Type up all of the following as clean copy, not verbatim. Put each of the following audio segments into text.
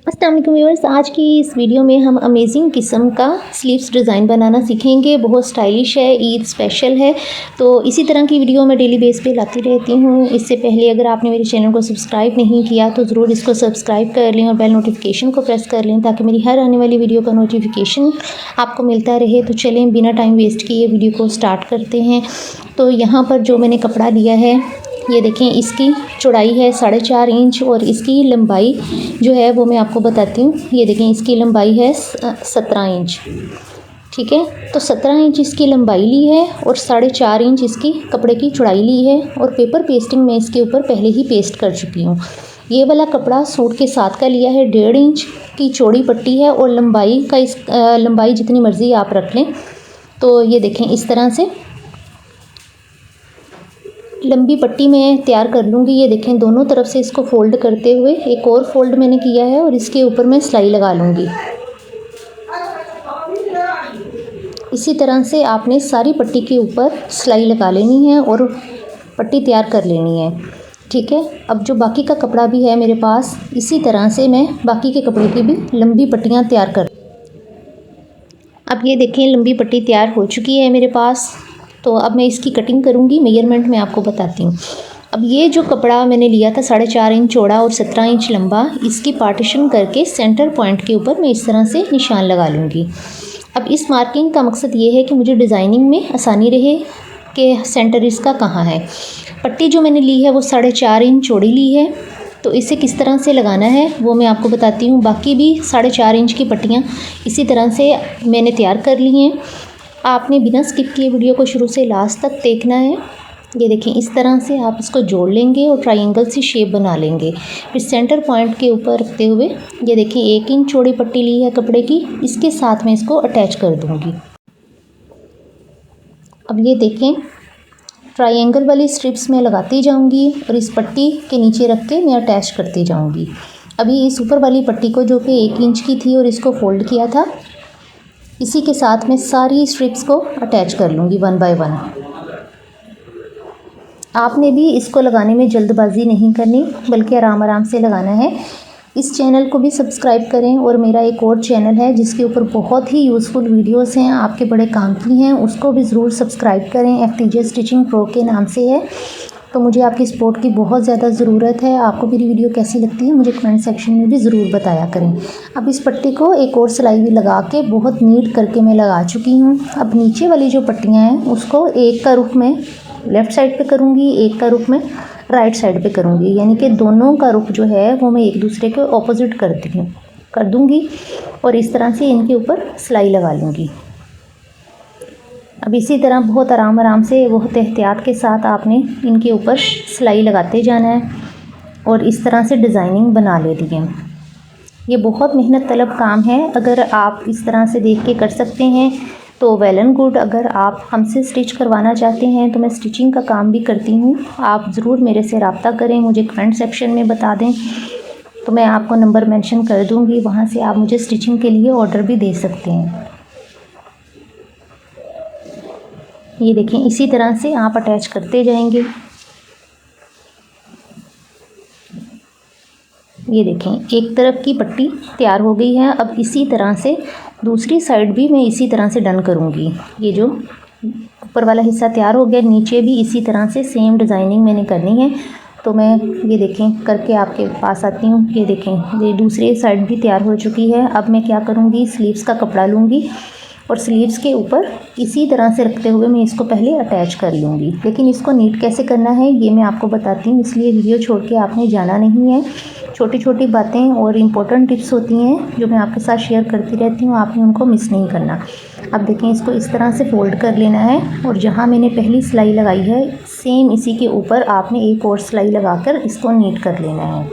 अस्सलाम वालेकुम व्यूअर्स, आज की इस वीडियो में हम अमेजिंग किस्म का स्लीव्स डिज़ाइन बनाना सीखेंगे। बहुत स्टाइलिश है, ईद स्पेशल है, तो इसी तरह की वीडियो मैं डेली बेस पे लाती रहती हूँ। इससे पहले अगर आपने मेरे चैनल को सब्सक्राइब नहीं किया तो ज़रूर इसको सब्सक्राइब कर लें और बेल नोटिफिकेशन को प्रेस कर लें ताकि मेरी हर आने वाली वीडियो का नोटिफिकेशन आपको मिलता रहे। तो चलें बिना टाइम वेस्ट किए वीडियो को स्टार्ट करते हैं। तो यहाँ पर जो मैंने कपड़ा लिया है, ये देखें, इसकी चौड़ाई है 4.5 इंच और इसकी लंबाई जो है वो मैं आपको बताती हूँ। ये देखें, इसकी लंबाई है 17 इंच। ठीक है, तो 17 इंच इसकी लंबाई ली है और 4.5 इंच इसकी कपड़े की चौड़ाई ली है और पेपर पेस्टिंग मैं इसके ऊपर पहले ही पेस्ट कर चुकी हूँ। ये वाला कपड़ा सूट के साथ का लिया है। 1.5 इंच की चौड़ी पट्टी है और लंबाई का लंबाई जितनी मर्ज़ी आप रख लें। तो ये देखें, इस तरह से लंबी पट्टी मैं तैयार कर लूँगी। ये देखें, दोनों तरफ से इसको फ़ोल्ड करते हुए एक और फ़ोल्ड मैंने किया है और इसके ऊपर मैं सिलाई लगा लूँगी। इसी तरह से आपने सारी पट्टी के ऊपर सिलाई लगा लेनी है और पट्टी तैयार कर लेनी है। ठीक है, अब जो बाकी का कपड़ा भी है मेरे पास, इसी तरह से मैं बाकी के कपड़े की भी लंबी पट्टियाँ तैयार कर। अब ये देखें, लंबी पट्टी तैयार हो चुकी है मेरे पास। तो अब मैं इसकी कटिंग करूँगी, मेजरमेंट मैं आपको बताती हूँ। अब ये जो कपड़ा मैंने लिया था 4.5 इंच चौड़ा और 17 इंच लंबा, इसकी पार्टीशन करके सेंटर पॉइंट के ऊपर मैं इस तरह से निशान लगा लूँगी। अब इस मार्किंग का मकसद ये है कि मुझे डिज़ाइनिंग में आसानी रहे कि सेंटर इसका कहाँ है। पट्टी जो मैंने ली है वो 4.5 इंच चौड़ी ली है, तो इसे किस तरह से लगाना है वो मैं आपको बताती हूँ। बाकी भी 4.5 इंच की पट्टियाँ इसी तरह से मैंने तैयार कर ली हैं। आपने बिना स्किप किए वीडियो को शुरू से लास्ट तक देखना है। ये देखें, इस तरह से आप इसको जोड़ लेंगे और ट्रायंगल सी शेप बना लेंगे। फिर सेंटर पॉइंट के ऊपर रखते हुए ये देखें, 1 इंच चौड़ी पट्टी ली है कपड़े की, इसके साथ में इसको अटैच कर दूँगी। अब ये देखें, ट्रायंगल वाली स्ट्रिप्स में लगाती जाऊँगी और इस पट्टी के नीचे रख के मैं अटैच करती जाऊँगी। अभी इस ऊपर वाली पट्टी को जो कि 1 इंच की थी और इसको फोल्ड किया था, इसी के साथ मैं सारी स्ट्रिप्स को अटैच कर लूँगी 1 बाय 1। आपने भी इसको लगाने में जल्दबाजी नहीं करनी, बल्कि आराम आराम से लगाना है। इस चैनल को भी सब्सक्राइब करें और मेरा एक और चैनल है जिसके ऊपर बहुत ही यूज़फुल वीडियोस हैं, आपके बड़े काम की हैं, उसको भी ज़रूर सब्सक्राइब करें। FTJ स्टिचिंग प्रो के नाम से है। तो मुझे आपकी सपोर्ट की बहुत ज़्यादा ज़रूरत है। आपको मेरी वीडियो कैसी लगती है मुझे कमेंट सेक्शन में भी ज़रूर बताया करें। अब इस पट्टी को एक और सिलाई भी लगा के बहुत नीट करके मैं लगा चुकी हूँ। अब नीचे वाली जो पट्टियाँ हैं उसको एक का रुख मैं लेफ़्ट साइड पे करूँगी, एक का रुख मैं राइट साइड पे करूँगी, यानी कि दोनों का रुख जो है वो मैं एक दूसरे के ऑपोजिट कर दूँगी और इस तरह से इनके ऊपर सिलाई लगा लूँगी। अब इसी तरह बहुत आराम आराम से, बहुत एहतियात के साथ आपने इनके ऊपर सिलाई लगाते जाना है और इस तरह से डिज़ाइनिंग बना लेनी है। ये बहुत मेहनत तलब काम है। अगर आप इस तरह से देख के कर सकते हैं तो वेल एंड गुड। अगर आप हमसे स्टिच करवाना चाहते हैं तो मैं स्टिचिंग का काम भी करती हूँ। आप ज़रूर मेरे से रब्ता करें, मुझे कमेंट सेक्शन में बता दें तो मैं आपको नंबर मेंशन कर दूँगी, वहाँ से आप मुझे स्टिचिंग के लिए ऑर्डर भी दे सकते हैं। ये देखें, इसी तरह से आप अटैच करते जाएंगे। ये देखें, एक तरफ की पट्टी तैयार हो गई है। अब इसी तरह से दूसरी साइड भी मैं इसी तरह से डन करूँगी। ये जो ऊपर वाला हिस्सा तैयार हो गया, नीचे भी इसी तरह से सेम डिज़ाइनिंग मैंने करनी है। तो मैं ये देखें करके आपके पास आती हूँ। ये देखें, ये दूसरी साइड भी तैयार हो चुकी है। अब मैं क्या करूँगी, स्लीव्स का कपड़ा लूँगी और स्लीव्स के ऊपर इसी तरह से रखते हुए मैं इसको पहले अटैच कर लूँगी। लेकिन इसको नीट कैसे करना है ये मैं आपको बताती हूँ, इसलिए वीडियो छोड़ के आपने जाना नहीं है। छोटी छोटी बातें और इम्पोर्टेंट टिप्स होती हैं जो मैं आपके साथ शेयर करती रहती हूँ, आपने उनको मिस नहीं करना। अब देखें, इसको इस तरह से फ़ोल्ड कर लेना है और जहाँ मैंने पहली सिलाई लगाई है सेम इसी के ऊपर आपने एक और सिलाई लगाकर इसको नीट कर लेना है।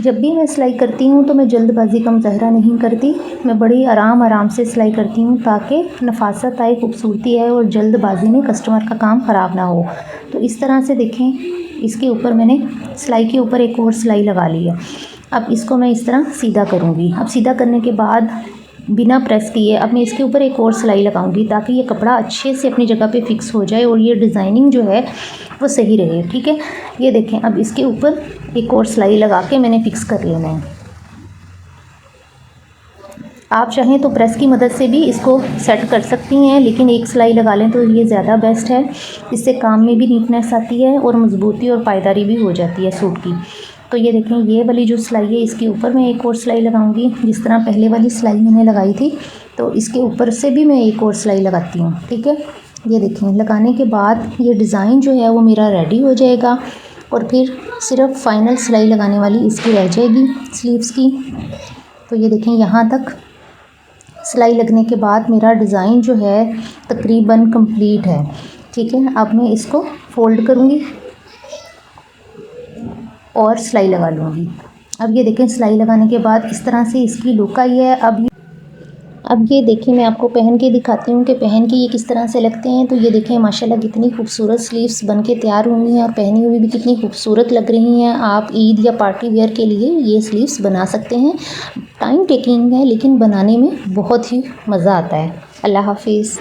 जब भी मैं सिलाई करती हूँ तो मैं जल्दबाजी का मुजाहरा नहीं करती, मैं बड़ी आराम आराम से सिलाई करती हूँ ताकि नफासत आए, खूबसूरती आए और जल्दबाजी में कस्टमर का काम ख़राब ना हो। तो इस तरह से देखें, इसके ऊपर मैंने सिलाई के ऊपर एक और सिलाई लगा ली है। अब इसको मैं इस तरह सीधा करूँगी। अब सीधा करने के बाद बिना प्रेस किए अब मैं इसके ऊपर एक और सिलाई लगाऊंगी ताकि ये कपड़ा अच्छे से अपनी जगह पे फिक्स हो जाए और ये डिज़ाइनिंग जो है वो सही रहे। ठीक है, ये देखें, अब इसके ऊपर एक और सिलाई लगा के मैंने फिक्स कर लेना है। आप चाहें तो प्रेस की मदद से भी इसको सेट कर सकती हैं, लेकिन एक सिलाई लगा लें तो ये ज़्यादा बेस्ट है। इससे काम में भी नीटनेस आती है और मजबूती और पायदारी भी हो जाती है सूट की। तो ये देखें, ये वाली जो सिलाई है इसके ऊपर मैं एक और सिलाई लगाऊंगी। जिस तरह पहले वाली सिलाई मैंने लगाई थी तो इसके ऊपर से भी मैं एक और सिलाई लगाती हूँ। ठीक है, ये देखें, लगाने के बाद ये डिज़ाइन जो है वो मेरा रेडी हो जाएगा और फिर सिर्फ फाइनल सिलाई लगाने वाली इसकी रह जाएगी स्लीव्स की। तो ये देखें, यहाँ तक सिलाई लगने के बाद मेरा डिज़ाइन जो है तकरीबन कंप्लीट है। ठीक है, अब मैं इसको फोल्ड करूँगी और सिलाई लगा लूँगी। अब ये देखें, सिलाई लगाने के बाद इस तरह से इसकी लुक आई है। अब ये देखिए, मैं आपको पहन के दिखाती हूँ कि पहन के ये किस तरह से लगते हैं। तो ये देखें, माशाल्लाह कितनी खूबसूरत स्लीव्स बन के तैयार हुई हैं और पहनी हुई भी कितनी खूबसूरत लग रही हैं। आप ईद या पार्टी वेयर के लिए ये स्लीव्स बना सकते हैं। टाइम टेकिंग है लेकिन बनाने में बहुत ही मज़ा आता है। अल्लाह हाफिज़।